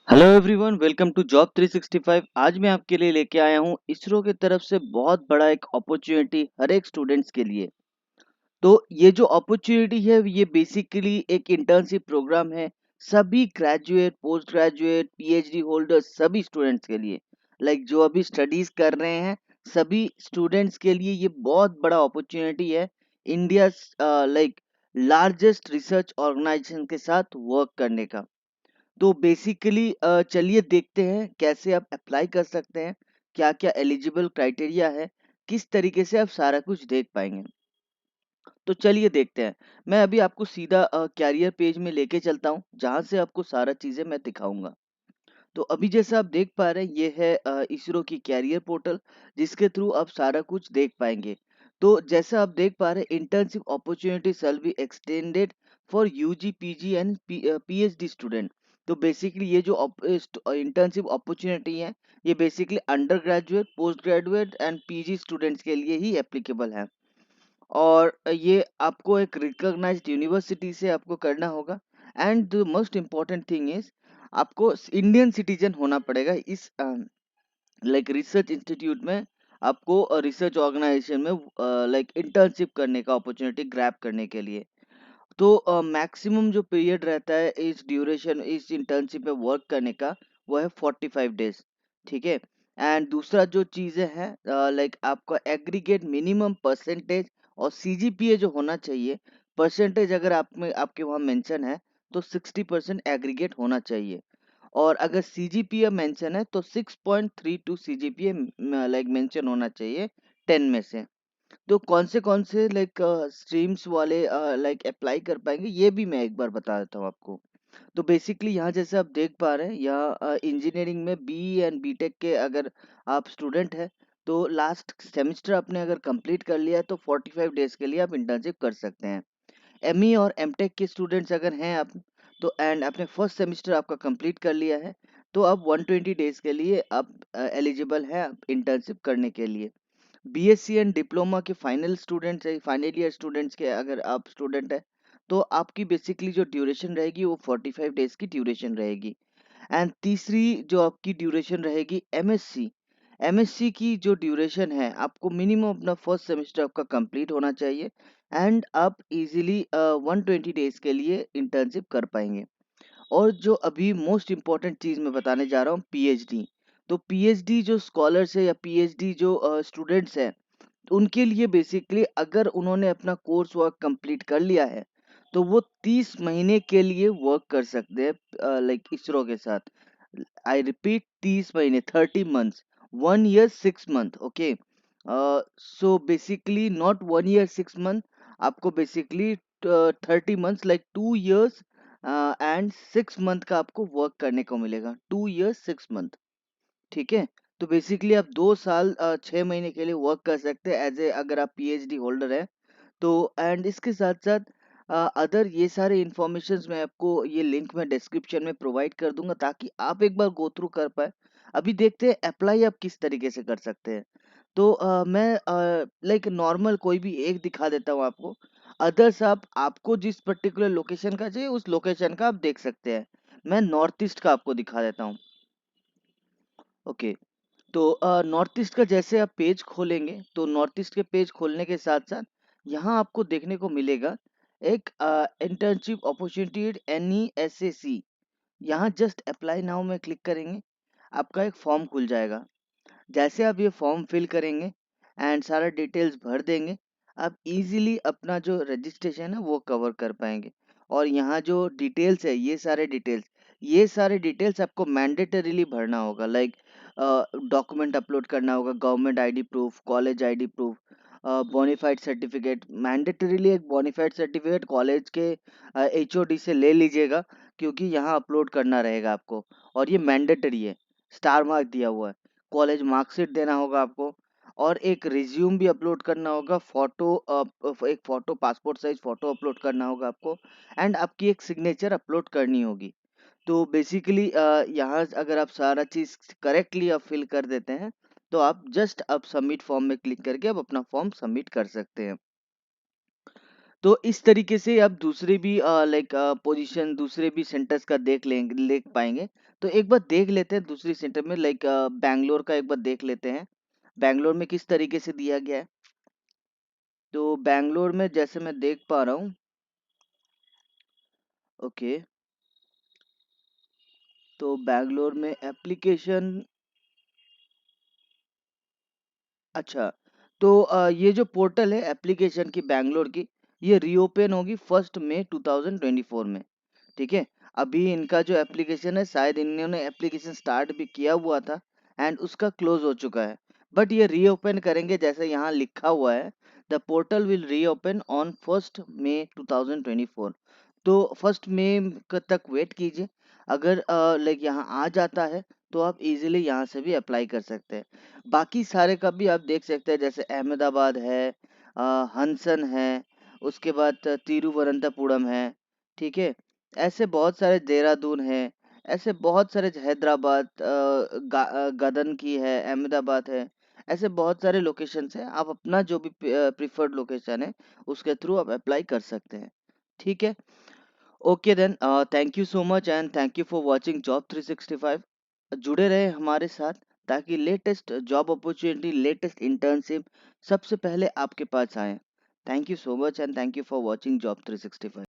Hello everyone, welcome to job 365। आज मैं आपके लिए लेके आया हूँ इसरो की तरफ से बहुत बड़ा एक अपॉर्चुनिटी हर एक स्टूडेंट्स के लिए। तो ये जो अपॉर्चुनिटी है ये बेसिकली एक इंटर्नशिप प्रोग्राम है सभी graduate, post graduate, PhD holder सभी स्टूडेंट्स के लिए। जो अभी स्टडीज कर रहे हैं सभी स्टूडेंट्स के लिए ये बहुत बड़ा अपॉर्चुनिटी है। इंडिया लार्जेस्ट रिसर्च ऑर्गेनाइजेशन के साथ वर्क करने का। तो बेसिकली चलिए देखते हैं कैसे आप अप्लाई कर सकते हैं, क्या क्या एलिजिबल क्राइटेरिया है, किस तरीके से आप सारा कुछ देख पाएंगे। तो चलिए देखते हैं। मैं अभी आपको सीधा कैरियर पेज में लेके चलता हूँ जहाँ से आपको सारा चीज़ें मैं दिखाऊंगा। तो अभी जैसा आप देख पा रहे हैं ये है इसरो की कैरियर पोर्टल जिसके थ्रू आप सारा कुछ देख पाएंगे। तो जैसा आप देख पा रहे हैं, internship opportunity shall be extended for UG PG and PhD student. तो बेसिकली ये जो इंटर्नशिप अपॉर्चुनिटी है ये basically undergraduate, postgraduate and PG students के लिए ही एप्लीकेबल है। और ये आपको एक रिकॉग्नाइज्ड यूनिवर्सिटी से आपको करना होगा। And the most important thing is आपको इंडियन सिटीजन होना पड़ेगा इस रिसर्च इंस्टीट्यूट में। आपको रिसर्च ऑर्गेनाइजेशन में इंटर्नशिप करने का अपॉर्चुनिटी ग्रैब करने के लिए। तो मैक्सिमम जो पीरियड रहता है इस ड्यूरेशन इस इंटर्नशिप में वर्क करने का वो है 45 डेज। ठीक है। एंड दूसरा जो चीज़ें हैं आपका एग्रीगेट मिनिमम परसेंटेज और सीजीपीए जो होना चाहिए परसेंटेज, अगर आप में आपके वहाँ मेंशन है तो 60% एग्रीगेट होना चाहिए। और अगर सीजीपीए मेंशन है तो 6.32 सीजीपीए मेंशन होना चाहिए 10 में से। तो कौन से स्ट्रीम्स वाले अप्लाई कर पाएंगे ये भी मैं एक बार बता देता हूँ आपको। तो बेसिकली यहाँ जैसे आप देख पा रहे हैं यहाँ इंजीनियरिंग में बी एंड बीटेक के अगर आप स्टूडेंट हैं तो लास्ट सेमेस्टर आपने अगर कंप्लीट कर लिया है तो 45 डेज के लिए आप इंटर्नशिप कर सकते हैं। एमई और एमटेक के स्टूडेंट्स अगर हैं आप तो एंड आपने फर्स्ट सेमेस्टर आपका कंप्लीट कर लिया है तो आप 120 डेज के लिए आप एलिजिबल हैं इंटर्नशिप करने के लिए। बीएससी एंड डिप्लोमा के फाइनल स्टूडेंट्स है, फाइनल ईयर स्टूडेंट्स के अगर आप स्टूडेंट है तो आपकी बेसिकली जो ड्यूरेशन रहेगी वो 45 डेज की ड्यूरेशन रहेगी। एंड तीसरी जो आपकी ड्यूरेशन रहेगी एमएससी। एमएससी की जो ड्यूरेशन है आपको मिनिमम अपना फर्स्ट सेमेस्टर आपका कंप्लीट होना चाहिए एंड आप इजीली 120 डेज के लिए इंटर्नशिप कर पाएंगे। और जो अभी मोस्ट इम्पॉर्टेंट चीज़ मैं बताने जा रहा हूँ पीएचडी। तो पीएचडी जो स्कॉलर्स है या पीएचडी जो स्टूडेंट्स हैं उनके लिए बेसिकली अगर उन्होंने अपना कोर्स वर्क कंप्लीट कर लिया है तो वो 30 महीने के लिए वर्क कर सकते हैं इसरो के साथ। आई रिपीट 30 महीने, 30 months, 1 year 6 month. Okay. So basically not 1 year 6 month, आपको basically 30 months 2 years and 6 month का आपको वर्क करने को मिलेगा, 2 ईयर 6 मंथ। ठीक है। तो बेसिकली आप 2 साल 6 महीने के लिए वर्क कर सकते हैं एज ए अगर आप पीएचडी होल्डर है तो। एंड इसके साथ साथ अदर ये सारे इंफॉर्मेशंस मैं आपको ये लिंक में डिस्क्रिप्शन में प्रोवाइड कर दूंगा ताकि आप एक बार गो थ्रू कर पाए। अभी देखते हैं अप्लाई आप किस तरीके से कर सकते हैं। तो मैं नॉर्मल कोई भी एक दिखा देता हूँ आपको। अदर्स आप आपको जिस पर्टिकुलर लोकेशन का चाहिए उस लोकेशन का आप देख सकते हैं। मैं नॉर्थ ईस्ट का आपको दिखा देता हूँ। ओके। तो नॉर्थ ईस्ट का जैसे आप पेज खोलेंगे तो नॉर्थ ईस्ट के पेज खोलने के साथ साथ यहाँ आपको देखने को मिलेगा एक इंटर्नशिप अपॉर्चुनिटी NESAC। यहाँ जस्ट अप्लाई नाउ में क्लिक करेंगे, आपका एक फॉर्म खुल जाएगा। जैसे आप ये फॉर्म फिल करेंगे एंड सारा डिटेल्स भर देंगे, आप इजीली अपना जो रजिस्ट्रेशन है वो कवर कर पाएंगे। और यहाँ जो डिटेल्स है ये सारे डिटेल्स आपको मैंडेटरीली भरना होगा। डॉक्यूमेंट अपलोड करना होगा, government ID proof, college ID proof, bona fide certificate. Mandatorily एक बोनीफाइड सर्टिफिकेट कॉलेज के एचओडी से ले लीजिएगा क्योंकि यहाँ अपलोड करना रहेगा आपको। और ये मैंडेटरी है, स्टार मार्क दिया हुआ है। कॉलेज मार्कशीट देना होगा आपको और एक रिज्यूम भी अपलोड करना होगा। एक photo, passport size photo upload करना होगा आपको एंड आपकी एक सिग्नेचर अपलोड करनी होगी। तो बेसिकली यहाँ अगर आप सारा चीज़ करेक्टली आप फिल कर देते हैं तो आप जस्ट अब सबमिट फॉर्म में क्लिक करके आप अपना फॉर्म सबमिट कर सकते हैं। तो इस तरीके से आप दूसरे भी लाइक पोजीशन दूसरे भी सेंटर्स का देख पाएंगे। तो एक बार देख लेते हैं दूसरी सेंटर में, लाइक बैंगलोर का एक बार देख लेते हैं, बैंगलोर में किस तरीके से दिया गया है। तो बैंगलोर में जैसे मैं देख पा रहा हूँ, ओके, तो बैंगलोर में एप्लीकेशन, अच्छा, तो ये जो पोर्टल है एप्लीकेशन की बैंगलोर की, ये रीओपन होगी 1 मई 2024 में। ठीक है, अभी इनका जो एप्लीकेशन है शायद इन्होंने एप्लीकेशन स्टार्ट भी किया हुआ था एंड उसका क्लोज हो चुका है, बट ये रीओपन करेंगे जैसे यहाँ लिखा हुआ है, the portal will reopen on 1 मई 2024। तो 1 मई तक वेट कीजिए। अगर लाइक यहाँ आ जाता है तो आप इजीली यहाँ से भी अप्लाई कर सकते हैं। बाकी सारे का भी आप देख सकते हैं, जैसे अहमदाबाद है, हंसन है, उसके बाद तिरुवनंतपुरम है। ठीक है, ऐसे बहुत सारे, देहरादून है, ऐसे बहुत सारे, हैदराबाद, गदन की है, अहमदाबाद है, ऐसे बहुत सारे लोकेशंस हैं। आप अपना जो भी प्रिफर्ड लोकेशन है उसके थ्रू आप अप्लाई कर सकते हैं। ठीक है, okay then, thank you so much and thank you for watching job 365। जुड़े रहे हमारे साथ ताकि latest job opportunity, latest internship सबसे पहले आपके पास आए। Thank you so much and thank you for watching job 365।